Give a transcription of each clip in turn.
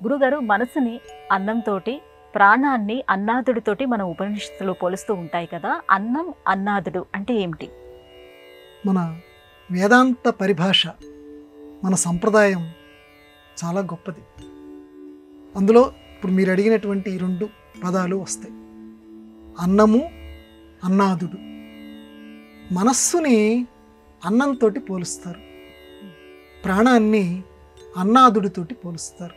గురుగారు మనసుని అన్నంతోటి, ప్రాణాన్ని అన్నాదుడితోటి మన ఉపనిషత్తులు పోలుస్తూ ఉంటాయి కదా! అన్నం, అన్నాదుడు అంటే ఏమిటి? మన వేదాంత పరిభాష, మన సంప్రదాయం చాలా గొప్పది. అందులో ఇప్పుడు మీరు అడిగినటువంటి ఈ 2 పదాలు వస్తాయి. అన్నము, అన్నాదుడు. మనస్సుని అన్నంతో పోలుస్తారు, ప్రాణాన్ని అన్నాదుడితోటి పోలుస్తారు.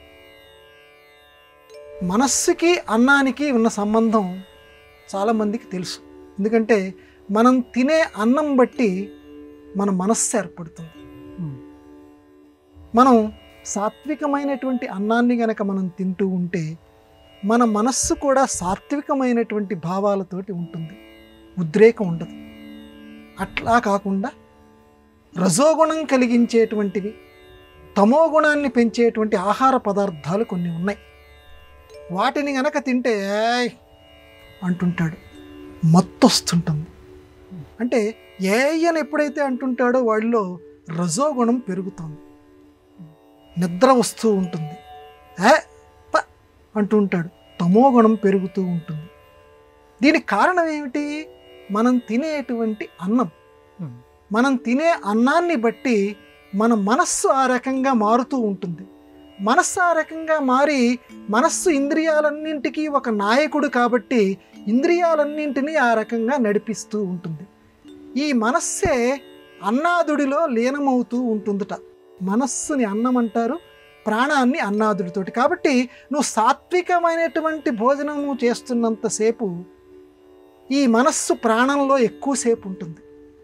మనస్సుకి అన్నానికి ఉన్న సంబంధం చాలామందికి తెలుసు. ఎందుకంటే మనం తినే అన్నం బట్టి మన మనస్సు ఏర్పడుతుంది. మనం సాత్వికమైనటువంటి అన్నాన్ని గనక మనం తింటూ ఉంటే మన మనస్సు కూడా సాత్వికమైనటువంటి భావాలతోటి ఉంటుంది, ఉద్రేకం ఉండదు. అట్లా కాకుండా రజోగుణం కలిగించేటువంటివి, తమోగుణాన్ని పెంచేటువంటి ఆహార పదార్థాలు కొన్ని ఉన్నాయి. వాటిని గనక తింటే ఏయ్ అంటుంటాడు, మత్తొస్తుంటుంది. అంటే ఏయని ఎప్పుడైతే అంటుంటాడో వాడిలో రజోగుణం పెరుగుతుంది, నిద్ర వస్తూ ఉంటుంది. ప అంటూ ఉంటాడు, తమోగుణం పెరుగుతూ ఉంటుంది. దీనికి కారణం ఏమిటి? మనం తినేటువంటి అన్నం. మనం తినే అన్నాన్ని బట్టి మన మనస్సు ఆ రకంగా మారుతూ ఉంటుంది. మనస్సు ఆ రకంగా మారి, మనస్సు ఇంద్రియాలన్నింటికీ ఒక నాయకుడు కాబట్టి ఇంద్రియాలన్నింటినీ ఆ రకంగా నడిపిస్తూ ఉంటుంది. ఈ మనస్సే అన్నాదుడిలో లీనమవుతూ ఉంటుందట. మనస్సుని అన్నం అంటారు, ప్రాణాన్ని అన్నాదుడితోటి. కాబట్టి నువ్వు సాత్వికమైనటువంటి భోజనం నువ్వు చేస్తున్నంతసేపు ఈ మనస్సు ప్రాణంలో ఎక్కువసేపు ఉంటుంది.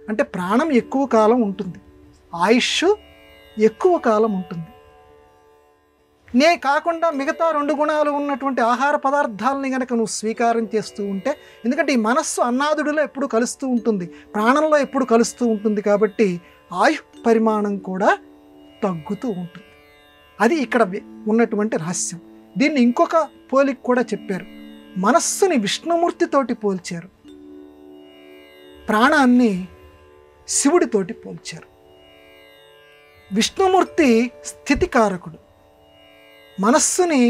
అంటే ప్రాణం ఎక్కువ కాలం ఉంటుంది, ఆయుష్ ఎక్కువ కాలం ఉంటుంది. నే కాకుండా మిగతా 2 గుణాలు ఉన్నటువంటి ఆహార పదార్థాలని కనుక నువ్వు స్వీకారం చేస్తూ ఉంటే, ఎందుకంటే ఈ మనస్సు అన్నాదుడిలో ఎప్పుడు కలుస్తూ ఉంటుంది, ప్రాణంలో ఎప్పుడు కలుస్తూ ఉంటుంది కాబట్టి ఆయు పరిమాణం కూడా తగ్గుతూ ఉంటుంది. అది ఇక్కడ ఉన్నటువంటి రహస్యం. దీన్ని ఇంకొక పోలిక కూడా చెప్పారు. మనస్సుని విష్ణుమూర్తితోటి పోల్చారు, ప్రాణాన్ని శివుడితోటి పోల్చారు. విష్ణుమూర్తి స్థితికారకుడు. మనస్సుని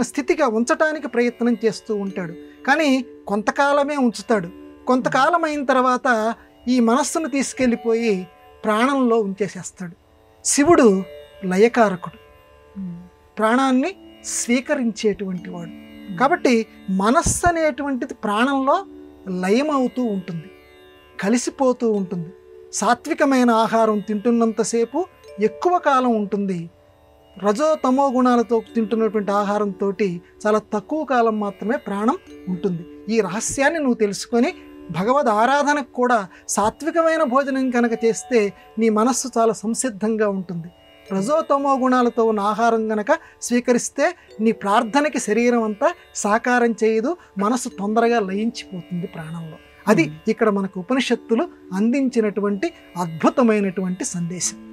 స్థితిగా ఉంచటానికి ప్రయత్నం చేస్తూ ఉంటాడు. కానీ కొంతకాలమే ఉంచుతాడు. కొంతకాలం అయిన తర్వాత ఈ మనస్సును తీసుకెళ్ళిపోయి ప్రాణంలో ఉంచేసేస్తాడు. శివుడు లయకారకుడు, ప్రాణాన్ని స్వీకరించేటువంటి వాడు. కాబట్టి మనస్సు అనేటువంటిది ప్రాణంలో లయమవుతూ ఉంటుంది, కలిసిపోతూ ఉంటుంది. సాత్వికమైన ఆహారం తింటున్నంతసేపు ఎక్కువ కాలం ఉంటుంది, రజో తమో గుణాలతో తింటున్నటువంటి ఆహారంతో చాలా తక్కువ కాలం మాత్రమే ప్రాణం ఉంటుంది. ఈ రహస్యాన్ని నువ్వు తెలుసుకొని భగవద్ ఆరాధనకు కూడా సాత్వికమైన భోజనం కనుక చేస్తే నీ మనస్సు చాలా సంసిద్ధంగా ఉంటుంది. రజో తమో గుణాలతో ఉన్న ఆహారం కనుక స్వీకరిస్తే నీ ప్రార్థనకి శరీరం అంతా సాకారం చేయదు, మనస్సు తొందరగా లయించిపోతుంది ప్రాణంలో. అది ఇక్కడ మనకు ఉపనిషత్తులు అందించినటువంటి అద్భుతమైనటువంటి సందేశం.